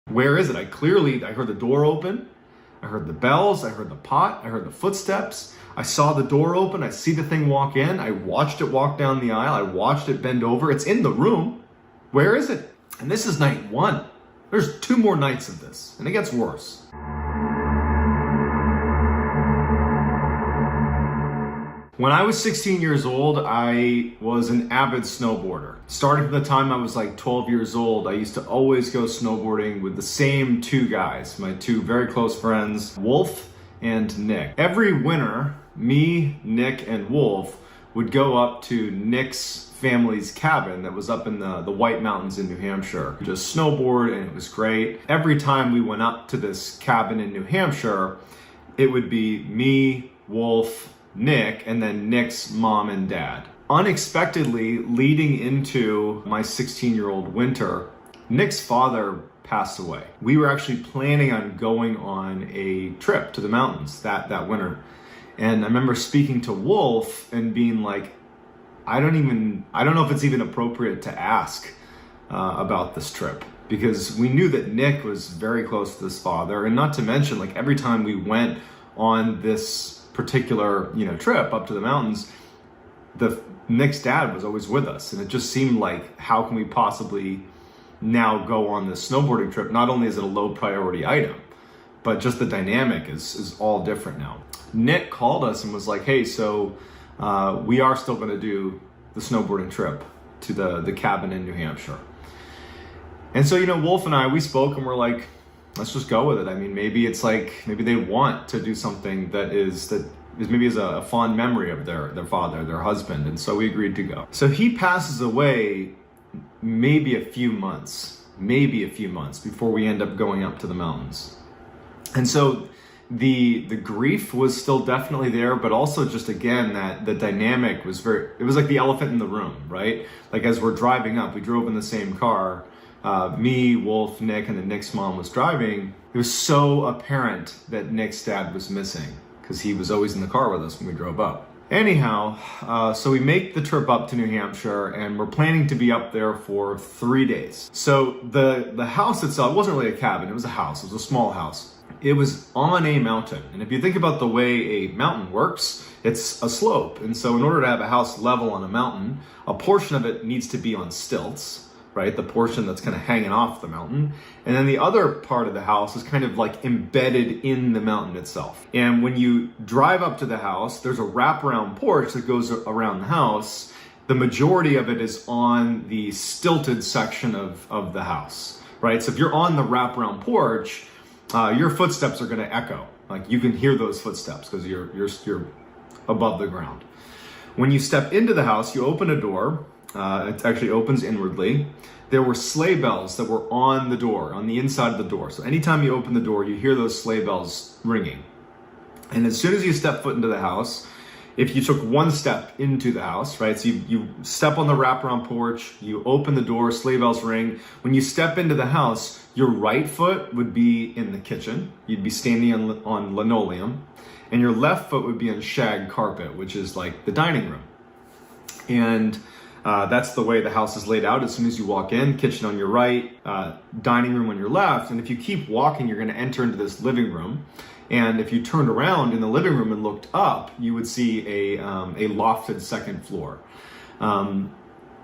Where is it? I heard the door open. I heard the bells. I heard the pot. I heard the footsteps. I saw the door open. I see the thing walk in. I watched it walk down the aisle. I watched it bend over. It's in the room. Where is it? And this is night one. There's 2 more nights of this, and it gets worse. When I was 16 years old, I was an avid snowboarder. Starting from the time I was like 12 years old, I used to always go snowboarding with the same 2 guys, my 2 very close friends, Wolf and Nick. Every winter, me, Nick, and Wolf would go up to Nick's family's cabin that was up in the White Mountains in New Hampshire. Just snowboard, and it was great. Every time we went up to this cabin in New Hampshire, it would be me, Wolf, Nick, and then Nick's mom and dad. Unexpectedly, leading into my 16-year-old winter, Nick's father passed away. We were actually planning on going on a trip to the mountains that winter. And I remember speaking to Wolf and being like, I don't know if it's even appropriate to ask about this trip, because we knew that Nick was very close to his father, and not to mention, like, every time we went on this particular trip up to the mountains, Nick's dad was always with us, and it just seemed like, how can we possibly now go on this snowboarding trip? Not only is it a low priority item, but just the dynamic is all different now. Nick called us and was like, hey, so we are still going to do the snowboarding trip to the cabin in New Hampshire. And so Wolf and I, we spoke, and we're like, let's just go with it. I mean, maybe they want to do something that is maybe a fond memory of their father, their husband. And so we agreed to go. So he passes away maybe a few months before we end up going up to the mountains. And so the grief was still definitely there, but also just, again, that the dynamic was it was like the elephant in the room, right? Like, as we're driving up, we drove in the same car. Me, Wolf, Nick, and then Nick's mom was driving. It was so apparent that Nick's dad was missing, because he was always in the car with us when we drove up. Anyhow, so we make the trip up to New Hampshire, and we're planning to be up there for 3 days. So the house itself, it wasn't really a cabin, it was a house. It was a small house. It was on a mountain. And if you think about the way a mountain works, it's a slope. And so in order to have a house level on a mountain, a portion of it needs to be on stilts, right? The portion that's kind of hanging off the mountain. And then the other part of the house is kind of like embedded in the mountain itself. And when you drive up to the house, there's a wraparound porch that goes around the house. The majority of it is on the stilted section of the house, right? So if you're on the wraparound porch, your footsteps are going to echo. Like, you can hear those footsteps because you're above the ground. When you step into the house, you open a door. It actually opens inwardly. There were sleigh bells that were on the door, on the inside of the door. So anytime you open the door, you hear those sleigh bells ringing. And as soon as you step foot into the house, if you took one step into the house, right? So you step on the wraparound porch, you open the door, sleigh bells ring. When you step into the house, your right foot would be in the kitchen. You'd be standing on linoleum. And your left foot would be on shag carpet, which is like the dining room. And that's the way the house is laid out. As soon as you walk in, kitchen on your right, dining room on your left. And if you keep walking, you're going to enter into this living room. And if you turned around in the living room and looked up, you would see a lofted second floor.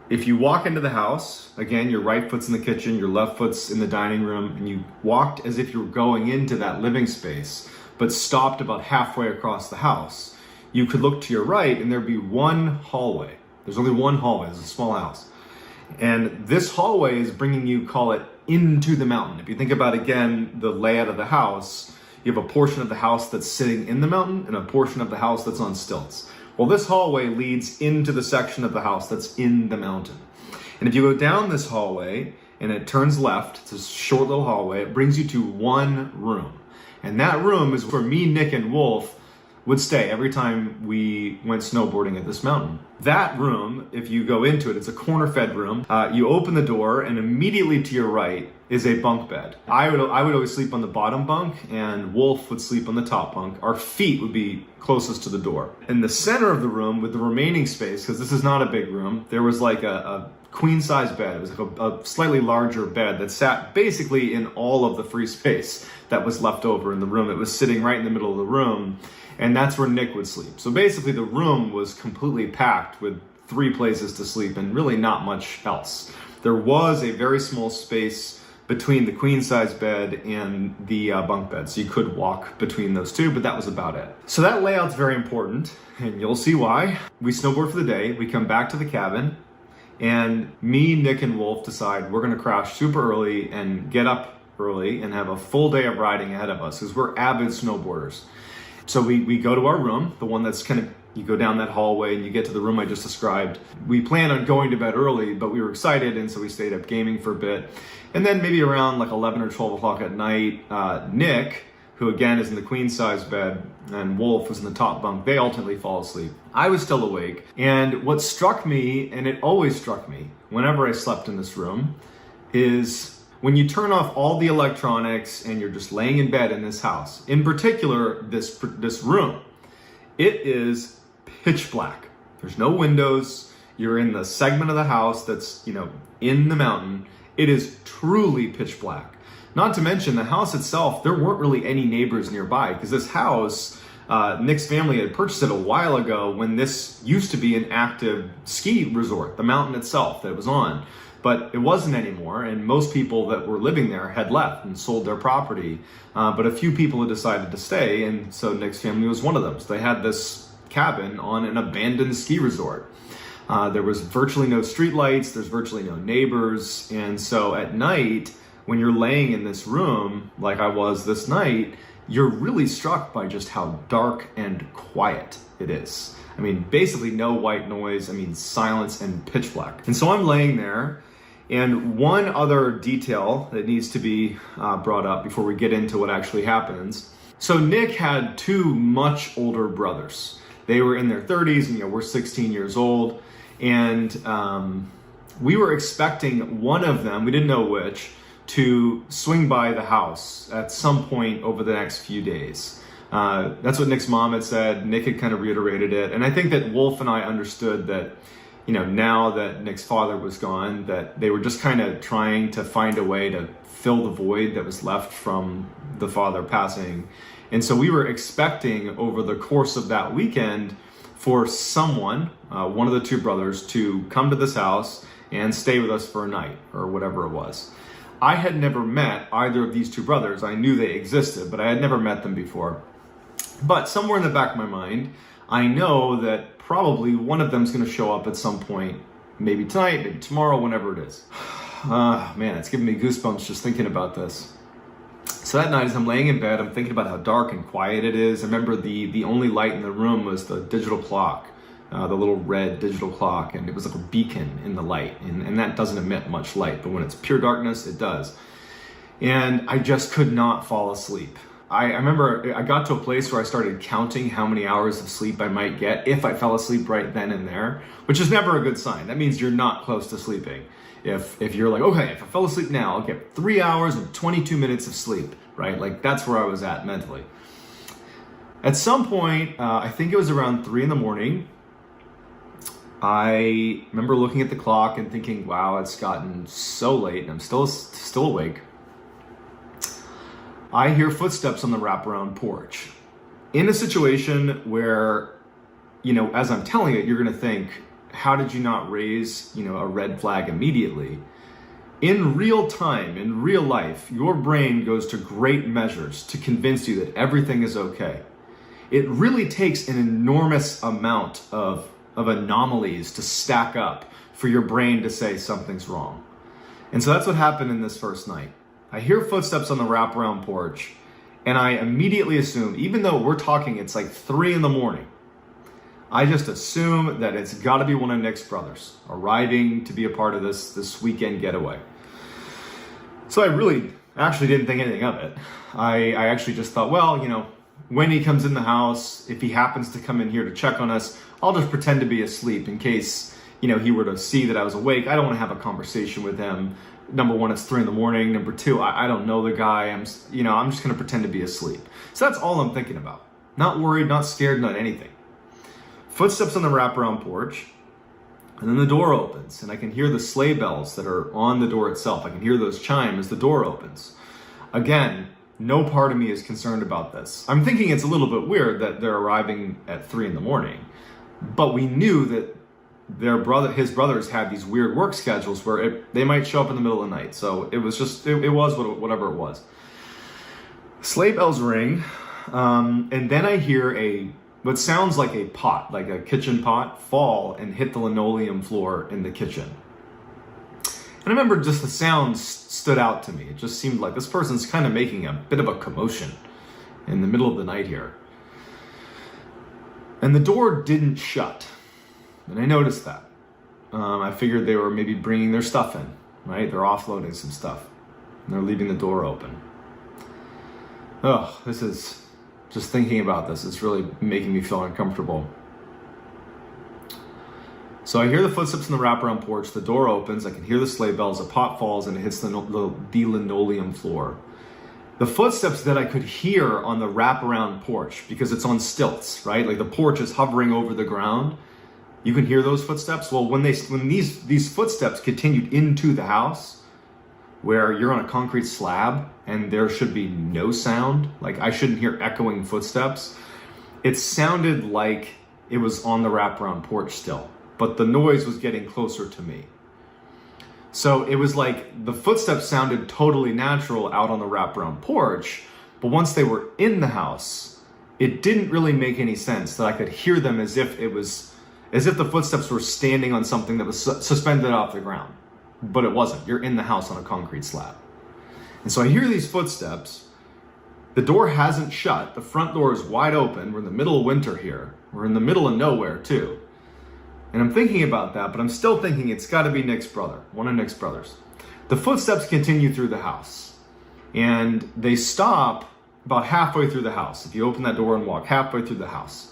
If you walk into the house, again, your right foot's in the kitchen, your left foot's in the dining room, and you walked as if you were going into that living space, but stopped about halfway across the house, you could look to your right and there'd be one hallway. There's only one hallway. It's a small house. And this hallway is bringing you, call it, into the mountain. If you think about, again, the layout of the house, you have a portion of the house that's sitting in the mountain and a portion of the house that's on stilts. Well, this hallway leads into the section of the house that's in the mountain. And if you go down this hallway and it turns left, it's a short little hallway, it brings you to one room. And that room is where me, Nick, and Wolf would stay every time we went snowboarding at this mountain. That room, if you go into it, it's a corner-fed room. You open the door, and immediately to your right is a bunk bed. I would always sleep on the bottom bunk, and Wolf would sleep on the top bunk. Our feet would be closest to the door. In the center of the room, with the remaining space, because this is not a big room, there was like a queen-size bed. It was like a slightly larger bed that sat basically in all of the free space that was left over in the room. It was sitting right in the middle of the room, and that's where Nick would sleep. So basically the room was completely packed with 3 places to sleep and really not much else. There was a very small space between the queen-size bed and the bunk bed, so you could walk between those two, but that was about it. So that layout's very important, and you'll see why. We snowboard for the day, we come back to the cabin, and me, Nick, and Wolf decide we're gonna crash super early and get up early and have a full day of riding ahead of us, because we're avid snowboarders. So we go to our room, the one that's kind of, you go down that hallway and you get to the room I just described. We plan on going to bed early, but we were excited, and so we stayed up gaming for a bit. And then maybe around like 11 or 12 o'clock at night, Nick, who again is in the queen size bed, and Wolf was in the top bunk, they ultimately fall asleep. I was still awake, and what struck me, and it always struck me whenever I slept in this room, is when you turn off all the electronics and you're just laying in bed in this house, in particular this room, it is pitch black. There's no windows. You're in the segment of the house that's, in the mountain. It is truly pitch black. Not to mention the house itself, there weren't really any neighbors nearby, because this house, Nick's family had purchased it a while ago when this used to be an active ski resort, the mountain itself that it was on. But it wasn't anymore, and most people that were living there had left and sold their property. But a few people had decided to stay, and so Nick's family was one of them. So they had this cabin on an abandoned ski resort. There was virtually no streetlights, there's virtually no neighbors, and so at night, when you're laying in this room, like I was this night, you're really struck by just how dark and quiet it is. I mean, basically no white noise, silence and pitch black. And so I'm laying there, and one other detail that needs to be brought up before we get into what actually happens. So Nick had 2 much older brothers. They were in their 30s, and we're 16 years old. And we were expecting one of them, we didn't know which, to swing by the house at some point over the next few days. That's what Nick's mom had said. Nick had kind of reiterated it. And I think that Wolf and I understood that, now that Nick's father was gone, that they were just kind of trying to find a way to fill the void that was left from the father passing. And so we were expecting over the course of that weekend for someone, one of the 2 brothers, to come to this house and stay with us for a night or whatever it was. I had never met either of these 2 brothers. I knew they existed, but I had never met them before. But somewhere in the back of my mind, I know that probably one of them is going to show up at some point, maybe tonight, maybe tomorrow, whenever it is. Man, it's giving me goosebumps just thinking about this. So that night, as I'm laying in bed, I'm thinking about how dark and quiet it is. I remember the only light in the room was the digital clock, the little red digital clock, and it was like a beacon in the light, and that doesn't emit much light, but when it's pure darkness, it does. And I just could not fall asleep. I remember I got to a place where I started counting how many hours of sleep I might get if I fell asleep right then and there, which is never a good sign. That means you're not close to sleeping. If you're like, okay, if I fell asleep now, I'll get 3 hours and 22 minutes of sleep, right? Like that's where I was at mentally. At some point, I think it was around 3 a.m, I remember looking at the clock and thinking, wow, it's gotten so late and I'm still awake. I hear footsteps on the wraparound porch. In a situation where, as I'm telling it, you're gonna think, how did you not raise, a red flag immediately? In real time, in real life, your brain goes to great measures to convince you that everything is okay. It really takes an enormous amount of anomalies to stack up for your brain to say something's wrong. And so that's what happened in this first night. I hear footsteps on the wraparound porch, and I immediately assume, even though we're talking, it's like 3 a.m, I just assume that it's got to be one of Nick's brothers arriving to be a part of this weekend getaway. So I really actually didn't think anything of it. I actually just thought, well, when he comes in the house, if he happens to come in here to check on us, I'll just pretend to be asleep in case, he were to see that I was awake. I don't want to have a conversation with him. Number one, it's 3 a.m. Number two, I don't know the guy. I'm just going to pretend to be asleep. So that's all I'm thinking about. Not worried, not scared, not anything. Footsteps on the wraparound porch. And then the door opens, and I can hear the sleigh bells that are on the door itself. I can hear those chime as the door opens. Again, no part of me is concerned about this. I'm thinking it's a little bit weird that they're arriving at 3 a.m, but we knew that his brothers had these weird work schedules where they might show up in the middle of the night. So it was just, it was whatever it was. Sleigh bells ring, and then I hear what sounds like a pot, like a kitchen pot, fall and hit the linoleum floor in the kitchen. And I remember just the sound stood out to me. It just seemed like this person's kind of making a bit of a commotion in the middle of the night here. And the door didn't shut. And I noticed that. I figured they were maybe bringing their stuff in, right? They're offloading some stuff. And they're leaving the door open. Oh, this is... Just thinking about this, it's really making me feel uncomfortable. So I hear the footsteps in the wraparound porch, the door opens, I can hear the sleigh bells, a pot falls and it hits the linoleum floor. The footsteps that I could hear on the wraparound porch, because it's on stilts, right? Like the porch is hovering over the ground. You can hear those footsteps. Well, when these footsteps continued into the house, where you're on a concrete slab and there should be no sound, like I shouldn't hear echoing footsteps. It sounded like it was on the wraparound porch still, but the noise was getting closer to me. So it was like the footsteps sounded totally natural out on the wraparound porch, but once they were in the house, it didn't really make any sense that I could hear them as if the footsteps were standing on something that was suspended off the ground. But it wasn't. You're in the house on a concrete slab. And so I hear these footsteps. The door hasn't shut. The front door is wide open. We're in the middle of winter here. We're in the middle of nowhere too. And I'm thinking about that, but I'm still thinking it's got to be Nick's brother, one of Nick's brothers. The footsteps continue through the house. And they stop about halfway through the house. If you open that door and walk halfway through the house.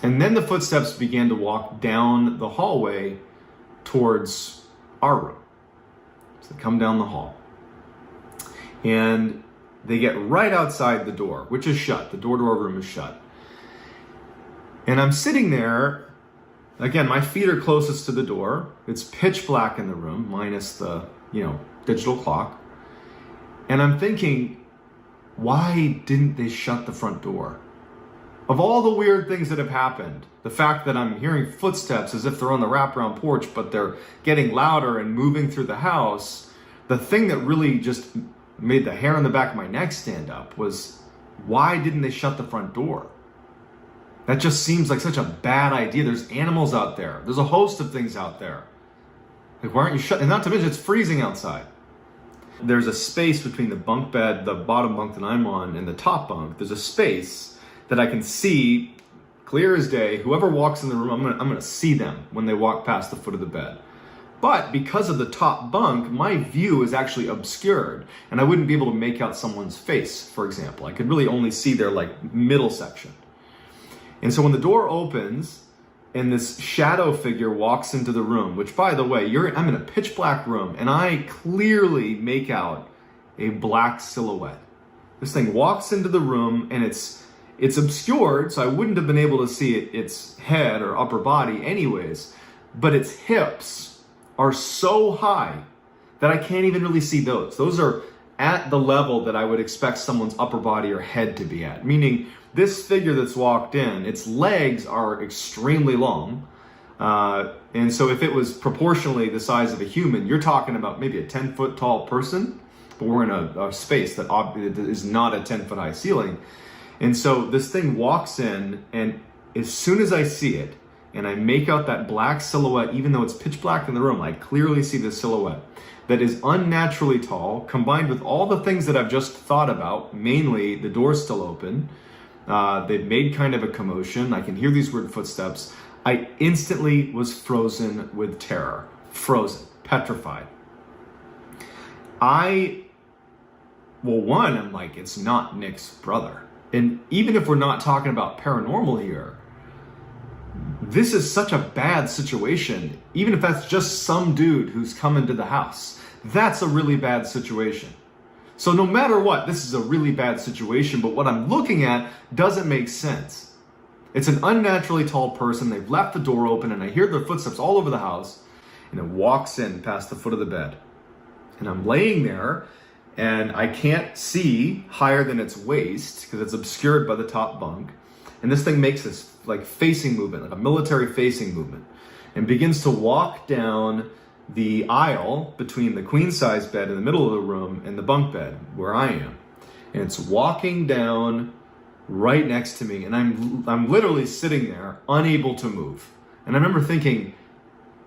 And then the footsteps began to walk down the hallway towards our room. So they come down the hall. And they get right outside the door, which is shut. The door to our room is shut. And I'm sitting there. Again, my feet are closest to the door. It's pitch black in the room, minus the, digital clock. And I'm thinking, why didn't they shut the front door? Of all the weird things that have happened, the fact that I'm hearing footsteps as if they're on the wraparound porch, but they're getting louder and moving through the house, the thing that really just made the hair on the back of my neck stand up was, why didn't they shut the front door? That just seems like such a bad idea. There's animals out there. There's a host of things out there. Like, why aren't you shut? And not to mention, it's freezing outside. There's a space between the bunk bed, the bottom bunk that I'm on, and the top bunk. There's a space that I can see clear as day. Whoever walks in the room, I'm gonna see them when they walk past the foot of the bed. But because of the top bunk, my view is actually obscured, and I wouldn't be able to make out someone's face, for example. I could really only see their middle section. And so when the door opens and this shadow figure walks into the room, which, by the way, I'm in a pitch black room, and I clearly make out a black silhouette. This thing walks into the room, and it's obscured, so I wouldn't have been able to see its head or upper body anyways, but its hips are so high that I can't even really see those. Those are at the level that I would expect someone's upper body or head to be at, meaning this figure that's walked in, its legs are extremely long, and so if it was proportionally the size of a human, you're talking about maybe a 10-foot tall person, but we're in a space that is not a 10-foot high ceiling. And so this thing walks in, and as soon as I see it, and I make out that black silhouette, even though it's pitch black in the room, I clearly see this silhouette that is unnaturally tall, combined with all the things that I've just thought about, mainly the door's still open. They've made kind of a commotion. I can hear these weird footsteps. I instantly was frozen with terror. Frozen, petrified. I Well, one, I'm like, it's not Nick's brother. And even if we're not talking about paranormal here, this is such a bad situation. Even if that's just some dude who's come into the house, that's a really bad situation. So no matter what, this is a really bad situation, but what I'm looking at doesn't make sense. It's an unnaturally tall person. They've left the door open and I hear their footsteps all over the house, and it walks in past the foot of the bed. And I'm laying there and I can't see higher than its waist because it's obscured by the top bunk. And this thing makes this like facing movement, like a military facing movement, and begins to walk down the aisle between the queen size bed in the middle of the room and the bunk bed where I am. And it's walking down right next to me, and I'm literally sitting there unable to move. And I remember thinking,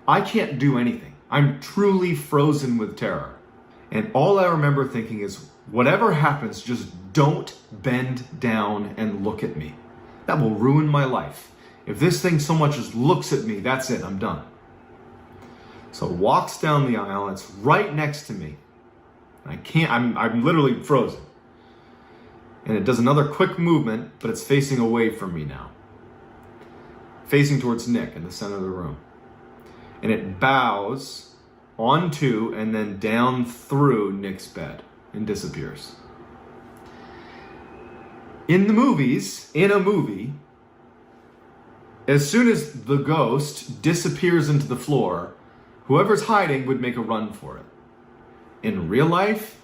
I can't do anything. I'm truly frozen with terror. And all I remember thinking is, whatever happens, just don't bend down and look at me. That will ruin my life. If this thing so much as looks at me, that's it, I'm done. So it walks down the aisle, and it's right next to me. I'm literally frozen. And it does another quick movement, but it's facing away from me now. Facing towards Nick in the center of the room. And it bows onto and then down through Nick's bed and disappears. In a movie, as soon as the ghost disappears into the floor, whoever's hiding would make a run for it. In real life,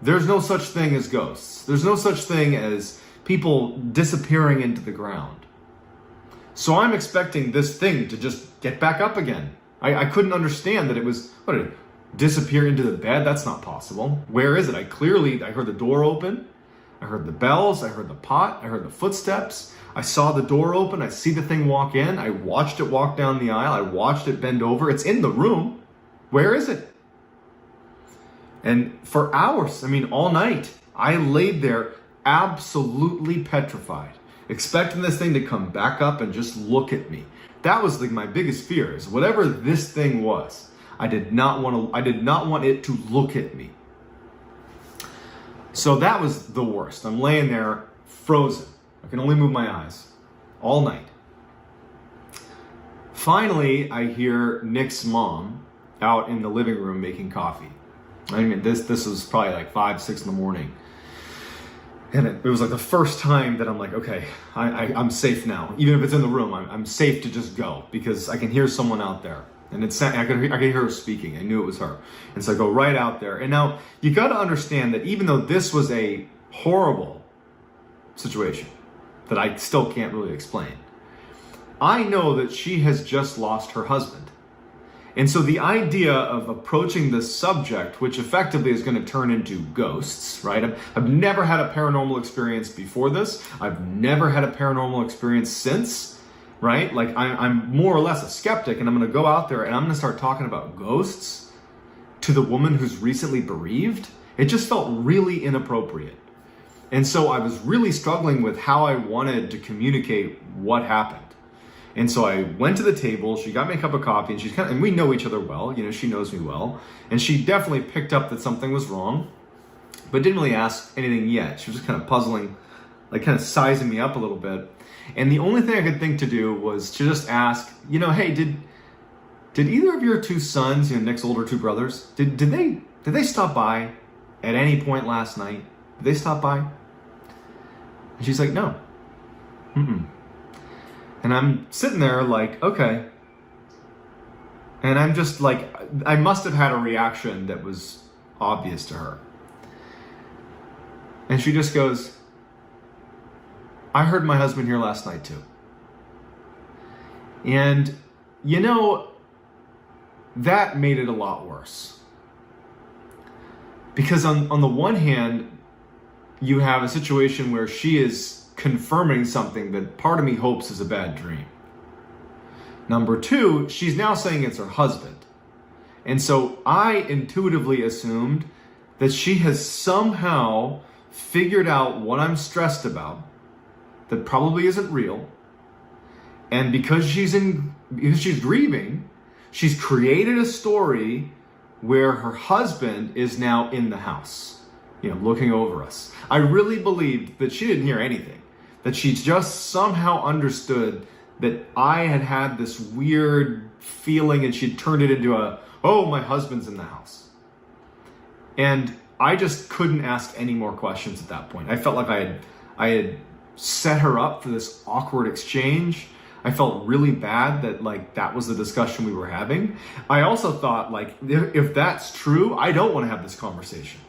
there's no such thing as ghosts. There's no such thing as people disappearing into the ground. So I'm expecting this thing to just get back up again. I couldn't understand that it was, what did it disappear into the bed? That's not possible. Where is it? I heard the door open. I heard the bells. I heard the pot. I heard the footsteps. I saw the door open. I see the thing walk in. I watched it walk down the aisle. I watched it bend over. It's in the room. Where is it? And for hours, all night, I laid there absolutely petrified, expecting this thing to come back up and just look at me. That was my biggest fear, is whatever this thing was, I did not want it to look at me. So that was the worst. I'm laying there frozen. I can only move my eyes all night. Finally, I hear Nick's mom out in the living room making coffee. This was probably like 5, 6 in the morning. And it was like the first time that I'm like, okay, I'm safe now. Even if it's in the room, I'm safe to just go because I can hear someone out there. And I could hear her speaking. I knew it was her. And so I go right out there. And now you got to understand that even though this was a horrible situation that I still can't really explain, I know that she has just lost her husband. And so the idea of approaching this subject, which effectively is going to turn into ghosts, right? I've never had a paranormal experience before this. I've never had a paranormal experience since, right? Like I'm more or less a skeptic, and I'm going to go out there and I'm going to start talking about ghosts to the woman who's recently bereaved. It just felt really inappropriate. And so I was really struggling with how I wanted to communicate what happened. And so I went to the table, she got me a cup of coffee, and and we know each other well, she knows me well. And she definitely picked up that something was wrong, but didn't really ask anything yet. She was just kind of puzzling, like kind of sizing me up a little bit. And the only thing I could think to do was to just ask, hey, did either of your two sons, Nick's older two brothers, did they stop by at any point last night? Did they stop by? And she's like, no. And I'm sitting there like, okay. And I'm just like, I must have had a reaction that was obvious to her. And she just goes, I heard my husband here last night too. And, that made it a lot worse. Because on the one hand, you have a situation where she is confirming something that part of me hopes is a bad dream. Number two, she's now saying it's her husband. And so I intuitively assumed that she has somehow figured out what I'm stressed about, that probably isn't real. And because she's grieving, she's created a story where her husband is now in the house. looking over us. I really believed that she didn't hear anything, that she just somehow understood that I had this weird feeling and she'd turned it into oh, my husband's in the house. And I just couldn't ask any more questions at that point. I felt like I had set her up for this awkward exchange. I felt really bad that that was the discussion we were having. I also thought if that's true, I don't want to have this conversation.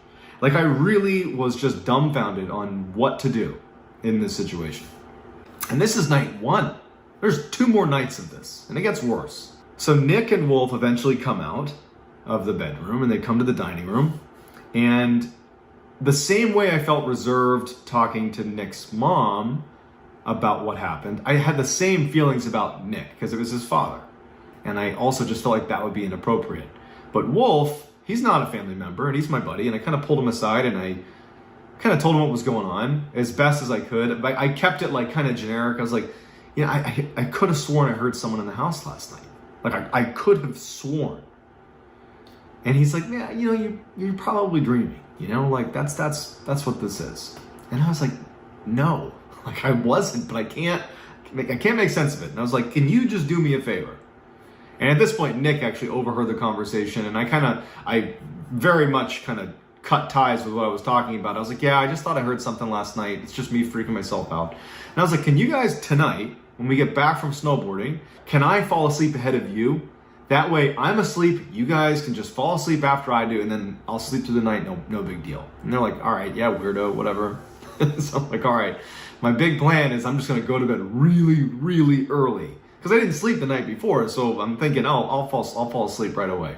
I really was just dumbfounded on what to do in this situation. And this is night 1. There's 2 more nights of this, and it gets worse. So Nick and Wolf eventually come out of the bedroom and they come to the dining room. And the same way I felt reserved talking to Nick's mom about what happened, I had the same feelings about Nick because it was his father. And I also just felt like that would be inappropriate. But Wolf, he's not a family member and he's my buddy. And I kind of pulled him aside and I kind of told him what was going on as best as I could. But I kept it kind of generic. I was like, I could have sworn I heard someone in the house last night. I could have sworn. And he's like, yeah, you're probably dreaming, that's what this is. And I was like, no, I wasn't, but I can't make sense of it. And I was like, can you just do me a favor? And at this point, Nick actually overheard the conversation, and I very much cut ties with what I was talking about. I was like, yeah, I just thought I heard something last night. It's just me freaking myself out. And I was like, can you guys tonight, when we get back from snowboarding, can I fall asleep ahead of you? That way I'm asleep, you guys can just fall asleep after I do, and then I'll sleep through the night, no big deal. And they're like, all right, yeah, weirdo, whatever. So I'm like, all right, my big plan is I'm just gonna go to bed really, really early. Because I didn't sleep the night before, so I'm thinking, I'll fall asleep right away.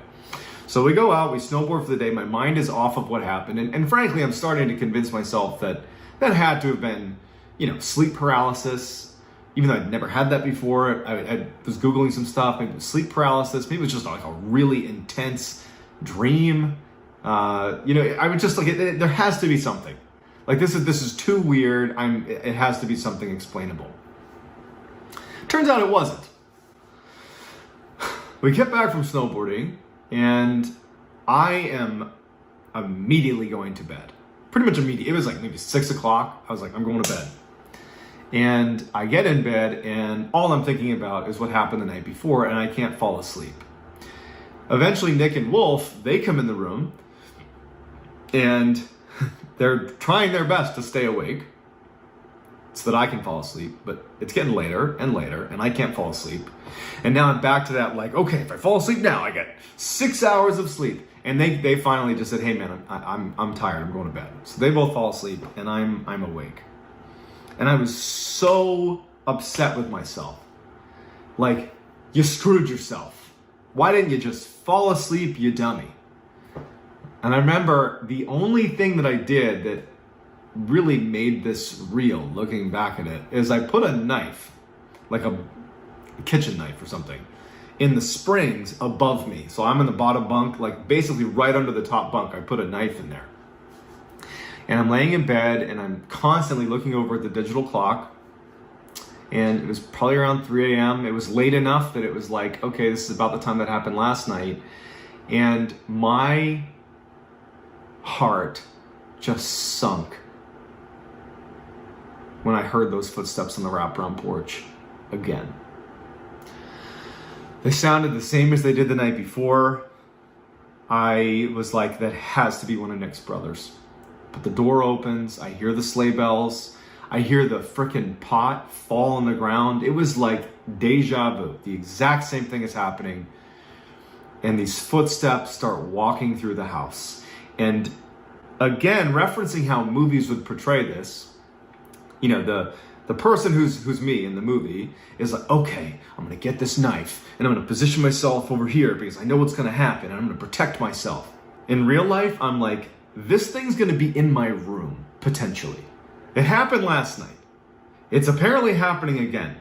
So we go out, we snowboard for the day, my mind is off of what happened, and frankly, I'm starting to convince myself that had to have been, sleep paralysis. Even though I'd never had that before, I was Googling some stuff, maybe it was sleep paralysis, maybe it was just a really intense dream. I would just there has to be something. This is too weird, it has to be something explainable. Turns out it wasn't. We get back from snowboarding, and I am immediately going to bed. Pretty much immediately. It was maybe 6 o'clock. I was like, I'm going to bed. And I get in bed, and all I'm thinking about is what happened the night before, and I can't fall asleep. Eventually, Nick and Wolf, they come in the room, and they're trying their best to stay awake so that I can fall asleep, but it's getting later and later, and I can't fall asleep. And now I'm back to that, okay, if I fall asleep now, I get 6 hours of sleep. And they finally just said, hey man, I'm tired, I'm going to bed. So they both fall asleep, and I'm awake. And I was so upset with myself. You screwed yourself. Why didn't you just fall asleep, you dummy? And I remember the only thing that I did that really made this real, looking back at it, is I put a knife, a kitchen knife or something, in the springs above me. So I'm in the bottom bunk, basically right under the top bunk. I put a knife in there. And I'm laying in bed, and I'm constantly looking over at the digital clock. And it was probably around 3 a.m. It was late enough that it was okay, this is about the time that happened last night. And my heart just sunk when I heard those footsteps on the wraparound porch again. They sounded the same as they did the night before. I was like, that has to be one of Nick's brothers. But the door opens, I hear the sleigh bells, I hear the frickin' pot fall on the ground. It was like deja vu. The exact same thing is happening. And these footsteps start walking through the house. And again, referencing how movies would portray this, the person who's me in the movie is like, okay, I'm gonna get this knife and I'm gonna position myself over here because I know what's gonna happen and I'm gonna protect myself. In real life, I'm like, this thing's gonna be in my room, potentially. It happened last night. It's apparently happening again.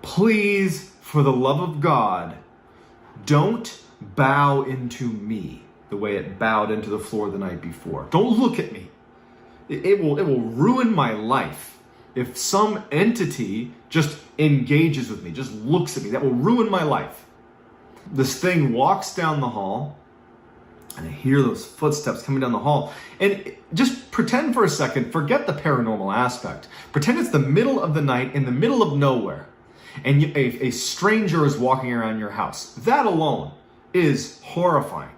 Please, for the love of God, don't bow into me the way it bowed into the floor the night before. Don't look at me. It will ruin my life if some entity just engages with me, just looks at me. That will ruin my life. This thing walks down the hall, And I hear those footsteps coming down the hall. And just pretend for a second, forget the paranormal aspect. Pretend it's the middle of the night in the middle of nowhere. And a stranger is walking around your house. That alone is horrifying.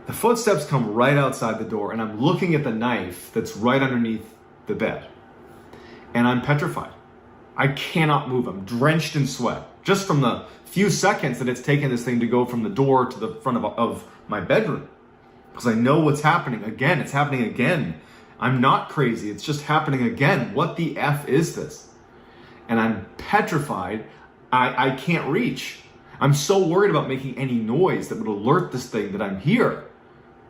The footsteps come right outside the door, and I'm looking at the knife that's right underneath the bed. And I'm petrified. I cannot move. I'm drenched in sweat. Just from the few seconds that it's taken this thing to go from the door to the front of my bedroom. Because I know what's happening again. It's happening again. I'm not crazy. It's just happening again. What the F is this? And I'm petrified. I can't reach. I'm so worried about making any noise that would alert this thing that I'm here.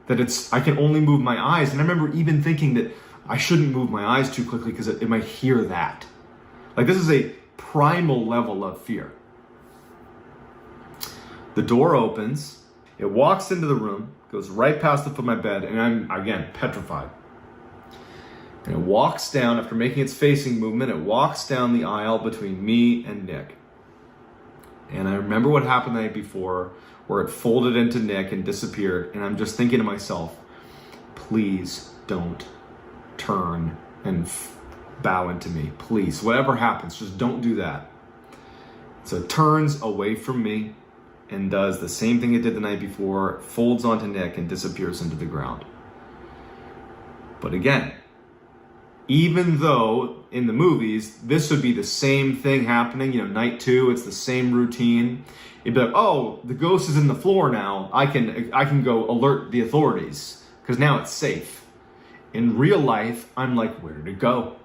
That I can only move my eyes. And I remember even thinking that I shouldn't move my eyes too quickly because it might hear that. Like, this is a primal level of fear. The door opens. It walks into the room, goes right past the foot of my bed, and I'm, again, petrified. And it walks down, after making its facing movement, it walks down the aisle between me and Nick. And I remember what happened the night before, where it folded into Nick and disappeared. And I'm just thinking to myself, please don't turn and bow into me. Please, whatever happens, just don't do that. So it turns away from me and does the same thing it did the night before, folds onto Nick and disappears into the ground. But again, even though in the movies, this would be the same thing happening, night 2, it's the same routine. It'd be like, oh, the ghost is in the floor now. I can go alert the authorities because now it's safe. In real life, I'm like, where did it go?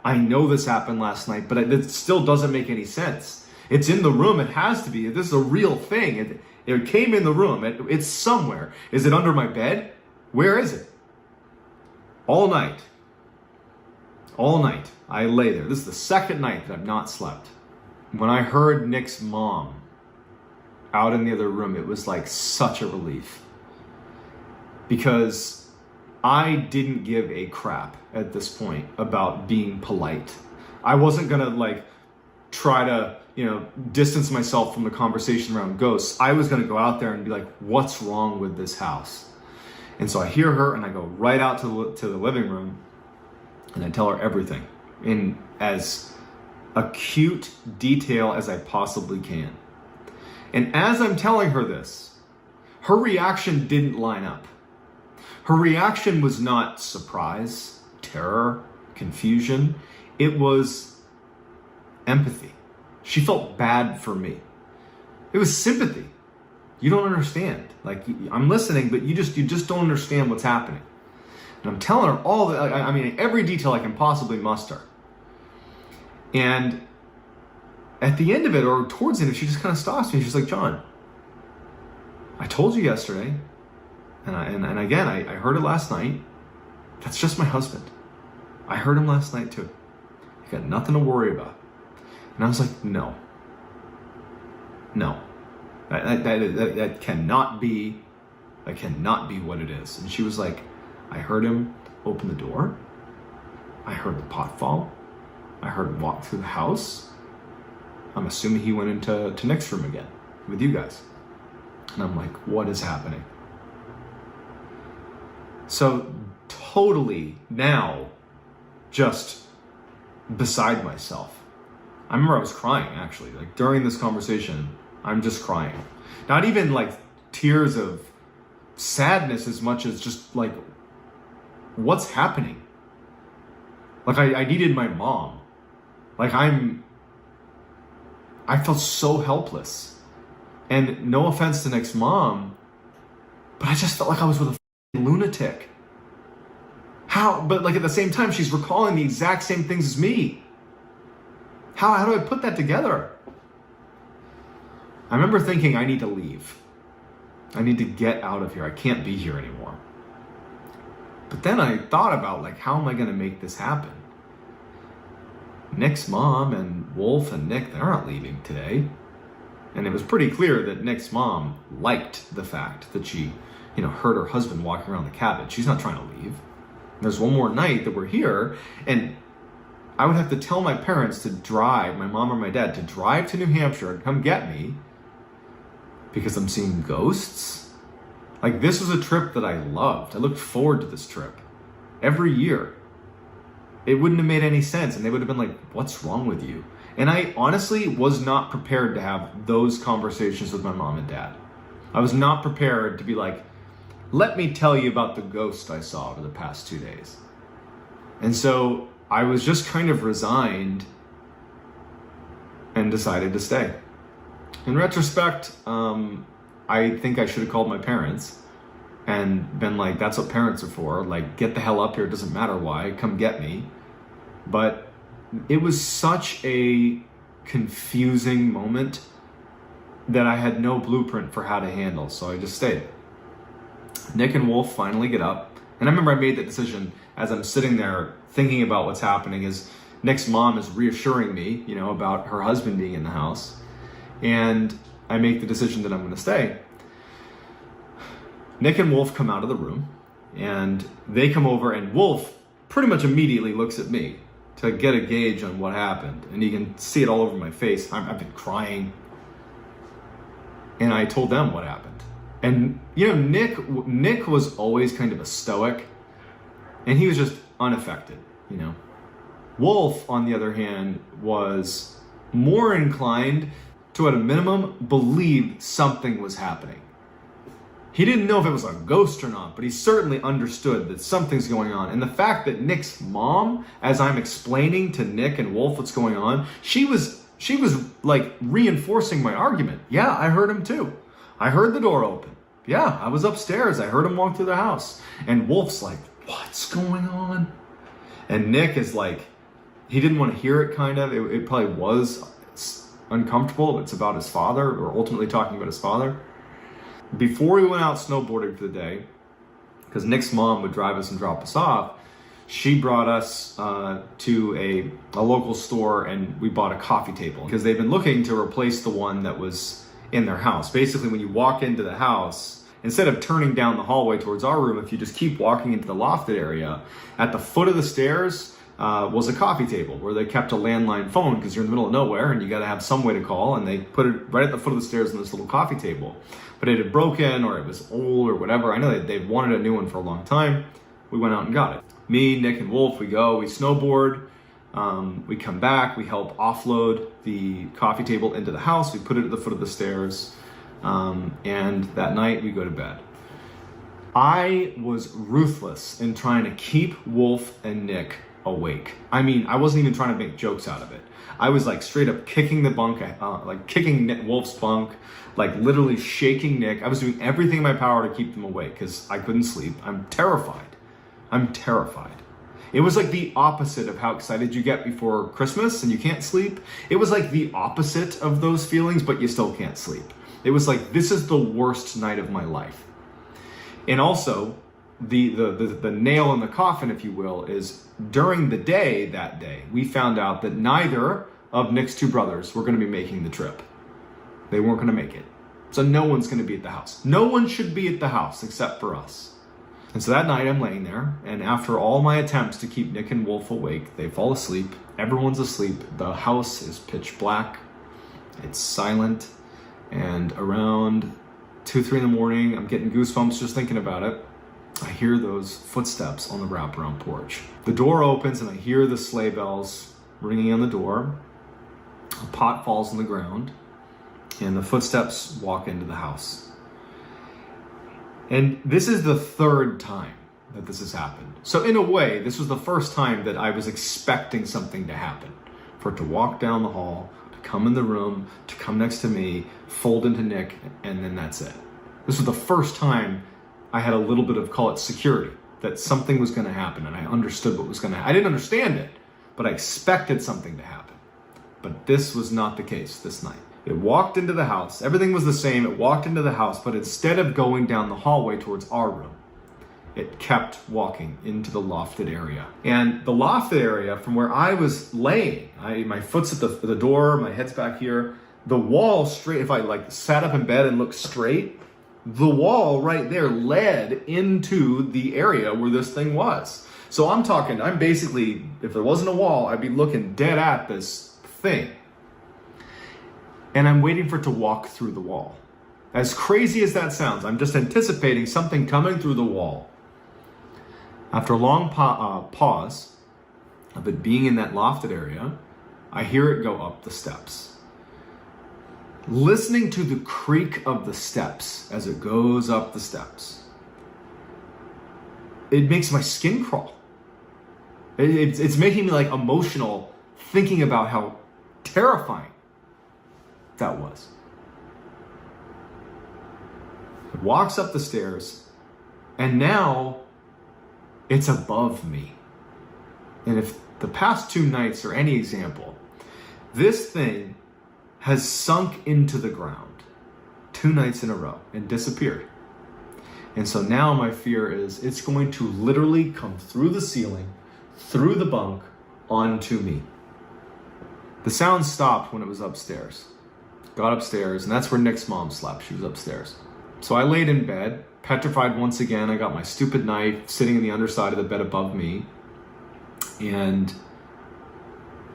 I know this happened last night, but it still doesn't make any sense. It's in the room. It has to be. This is a real thing. It came in the room. It's somewhere. Is it under my bed? Where is it? All night, I lay there. This is the second night that I've not slept. When I heard Nick's mom out in the other room, it was like such a relief. Because I didn't give a crap at this point about being polite. I wasn't gonna try to, distance myself from the conversation around ghosts. I was gonna go out there and be like, what's wrong with this house? And so I hear her and I go right out to the living room and I tell her everything in as acute detail as I possibly can. And as I'm telling her this, her reaction didn't line up. Her reaction was not surprise, terror, confusion. It was empathy. She felt bad for me. It was sympathy. You don't understand. I'm listening, but you just don't understand what's happening. And I'm telling her every detail I can possibly muster. And at the end of it, or towards the end, she just kind of stops me. She's like, John, I told you yesterday, and again, I heard it last night. That's just my husband. I heard him last night too. You got nothing to worry about. And I was like, no. That cannot be. That cannot be what it is. And she was like, I heard him open the door. I heard the pot fall. I heard him walk through the house. I'm assuming he went into Nick's room again with you guys. And I'm like, what is happening? So totally now just beside myself. I remember I was crying actually. During this conversation, I'm just crying. Not even tears of sadness as much as just what's happening? I needed my mom. I felt so helpless. And no offense to Nick's mom, but I just felt like I was with a lunatic. How? But at the same time, she's recalling the exact same things as me. How do I put that together? I remember thinking, I need to leave. I need to get out of here. I can't be here anymore. But then I thought about how am I going to make this happen? Nick's mom and Wolf and Nick, they're not leaving today. And it was pretty clear that Nick's mom liked the fact that she, heard her husband walking around the cabin. She's not trying to leave. There's one more night that we're here, and I would have to tell my parents to drive, my mom or my dad, to drive to New Hampshire and come get me because I'm seeing ghosts. Like, this was a trip that I loved. I looked forward to this trip every year. It wouldn't have made any sense, and they would have been like, what's wrong with you? And I honestly was not prepared to have those conversations with my mom and dad. I was not prepared to be like, let me tell you about the ghost I saw over the past 2 days. And so I was just kind of resigned and decided to stay. In retrospect, I think I should have called my parents and been like, that's what parents are for. Like, get the hell up here. It doesn't matter why. Come get me. But it was such a confusing moment that I had no blueprint for how to handle. So I just stayed. Nick and Wolf finally get up. And I remember I made that decision as I'm sitting there thinking about what's happening, is Nick's mom is reassuring me, about her husband being in the house. And I make the decision that I'm going to stay. Nick and Wolf come out of the room, and they come over, and Wolf pretty much immediately looks at me to get a gauge on what happened. And you can see it all over my face. I've been crying. And I told them what happened. And, Nick was always kind of a stoic, and he was just unaffected, Wolf, on the other hand, was more inclined to, at a minimum, believe something was happening. He didn't know if it was a ghost or not, but he certainly understood that something's going on. And the fact that Nick's mom, as I'm explaining to Nick and Wolf what's going on, she was like reinforcing my argument. Yeah, I heard him too. I heard the door open. Yeah, I was upstairs. I heard him walk through the house. And Wolf's like, what's going on? And Nick is like, he didn't want to hear it, kind of. It probably was uncomfortable. It's about his father, or ultimately talking about his father. Before we went out snowboarding for the day, because Nick's mom would drive us and drop us off, she brought us to a local store, and we bought a coffee table because they've been looking to replace the one that was in their house. Basically, when you walk into the house, instead of turning down the hallway towards our room, if you just keep walking into the lofted area, at the foot of the stairs was a coffee table where they kept a landline phone, because you're in the middle of nowhere and you got to have some way to call, and they put it right at the foot of the stairs in this little coffee table. But it had broken, or it was old, or whatever. I know that they've wanted a new one for a long time. We went out and got it. Me, Nick, and Wolf, we snowboard. We come back, we help offload the coffee table into the house. We put it at the foot of the stairs. And that night we go to bed. I was ruthless in trying to keep Wolf and Nick awake. I mean, I wasn't even trying to make jokes out of it. I was like straight up kicking the bunk, like kicking Wolf's bunk, like literally shaking Nick. I was doing everything in my power to keep them awake because I couldn't sleep. I'm terrified. It was like the opposite of how excited you get before Christmas and you can't sleep. It was like the opposite of those feelings, but you still can't sleep. It was like, this is the worst night of my life. And also, the nail in the coffin, if you will, is during the day that day, we found out that neither of Nick's two brothers were going to be making the trip. They weren't going to make it. So no one's going to be at the house. No one should be at the house except for us. And so that night I'm laying there, and after all my attempts to keep Nick and Wolf awake, they fall asleep. Everyone's asleep. The house is pitch black. It's silent. And around 2, 3 in the morning, I'm getting goosebumps just thinking about it. I hear those footsteps on the wraparound porch. The door opens and I hear the sleigh bells ringing on the door. A pot falls on the ground and the footsteps walk into the house. And this is the third time that this has happened. So in a way, this was the first time that I was expecting something to happen. For it to walk down the hall, to come in the room, to come next to me, fold into Nick, and then that's it. This was the first time I had a little bit of, call it security, that something was going to happen, and I understood what was going to happen. I didn't understand it, but I expected something to happen. But this was not the case this night. It walked into the house. Everything was the same. It walked into the house, but instead of going down the hallway towards our room, it kept walking into the lofted area. And the lofted area, from where I was laying, my foot's at the door, my head's back here, the wall straight, if I like sat up in bed and looked straight, the wall right there led into the area where this thing was. So I'm basically, if there wasn't a wall, I'd be looking dead at this thing. And I'm waiting for it to walk through the wall. As crazy as that sounds, I'm just anticipating something coming through the wall. After a long pause of it being in that lofted area, I hear it go up the steps. Listening to the creak of the steps as it goes up the steps, it makes my skin crawl. It's making me like emotional thinking about how terrifying that was. It walks up the stairs, and now it's above me. And if the past 2 nights are any example, this thing has sunk into the ground 2 nights in a row and disappeared. And so now my fear is it's going to literally come through the ceiling, through the bunk, onto me. The sound stopped when it was upstairs. Got upstairs, and that's where Nick's mom slept. She was upstairs. So I laid in bed, petrified once again. I got my stupid knife sitting in the underside of the bed above me. And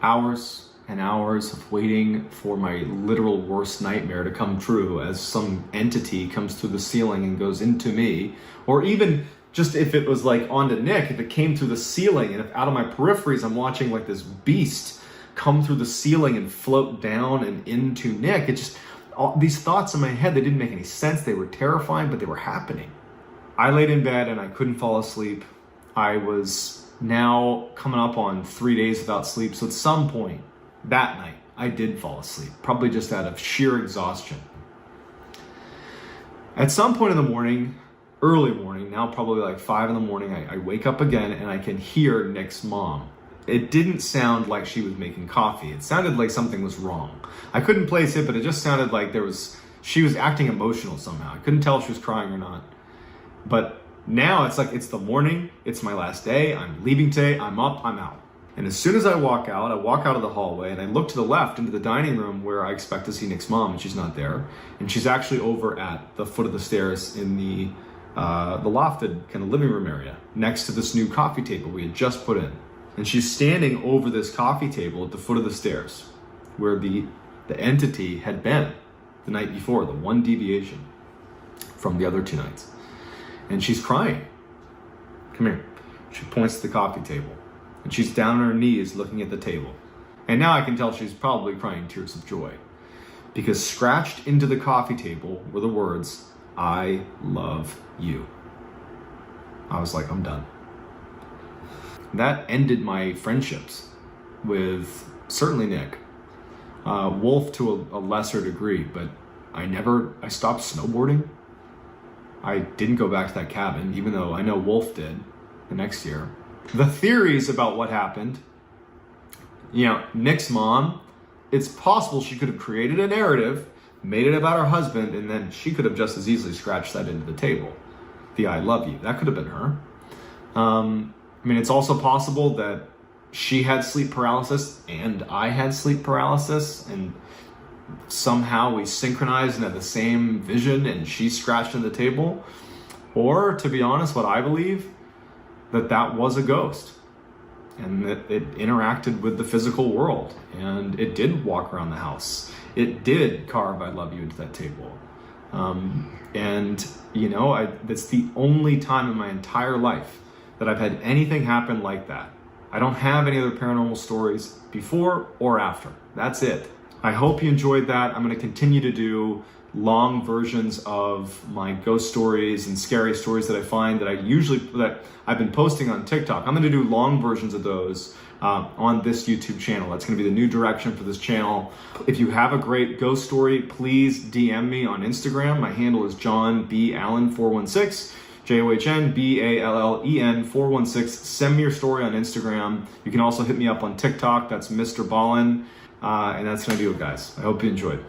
hours and hours of waiting for my literal worst nightmare to come true as some entity comes through the ceiling and goes into me. Or even just if it was like onto Nick, if it came through the ceiling and if out of my peripheries I'm watching like this beast come through the ceiling and float down and into Nick. It just, all these thoughts in my head, they didn't make any sense. They were terrifying, but they were happening. I laid in bed and I couldn't fall asleep. I was now coming up on 3 days without sleep. So at some point that night, I did fall asleep, probably just out of sheer exhaustion. At some point in the morning, early morning, now probably like 5 in the morning, I wake up again and I can hear Nick's mom. It didn't sound like she was making coffee. It sounded like something was wrong. I couldn't place it, but it just sounded like she was acting emotional somehow. I couldn't tell if she was crying or not. But now it's like, it's the morning, it's my last day, I'm leaving today, I'm up, I'm out. And as soon as I walk out of the hallway and I look to the left into the dining room where I expect to see Nick's mom, and she's not there. And she's actually over at the foot of the stairs in the lofted kind of living room area next to this new coffee table we had just put in. And she's standing over this coffee table at the foot of the stairs where the entity had been the night before, the one deviation from the other 2 nights. And she's crying. Come here. She points to the coffee table. And she's down on her knees looking at the table. And now I can tell she's probably crying tears of joy. Because scratched into the coffee table were the words, "I love you." I was like, I'm done. That ended my friendships with certainly Nick. Wolf to a lesser degree, but I stopped snowboarding. I didn't go back to that cabin, even though I know Wolf did the next year. The theories about what happened, Nick's mom, it's possible she could have created a narrative, made it about her husband, and then she could have just as easily scratched that into the table. The "I love you." That could have been her. It's also possible that she had sleep paralysis and I had sleep paralysis, and somehow we synchronized and had the same vision and she scratched into the table. Or, to be honest, what I believe, that was a ghost and that it interacted with the physical world and it did walk around the house. It did carve "I love you" into that table. That's the only time in my entire life that I've had anything happen like that. I don't have any other paranormal stories before or after. That's it. I hope you enjoyed that. I'm going to continue to do long versions of my ghost stories and scary stories that I find that I've been posting on TikTok. I'm going to do long versions of those on this YouTube channel. That's going to be the new direction for this channel. If you have a great ghost story, please DM me on Instagram. My handle is John B. Allen 416. JOHNBALLEN 416. Send me your story on Instagram. You can also hit me up on TikTok. That's Mr. Ballin. And that's going to do it, guys. I hope you enjoyed.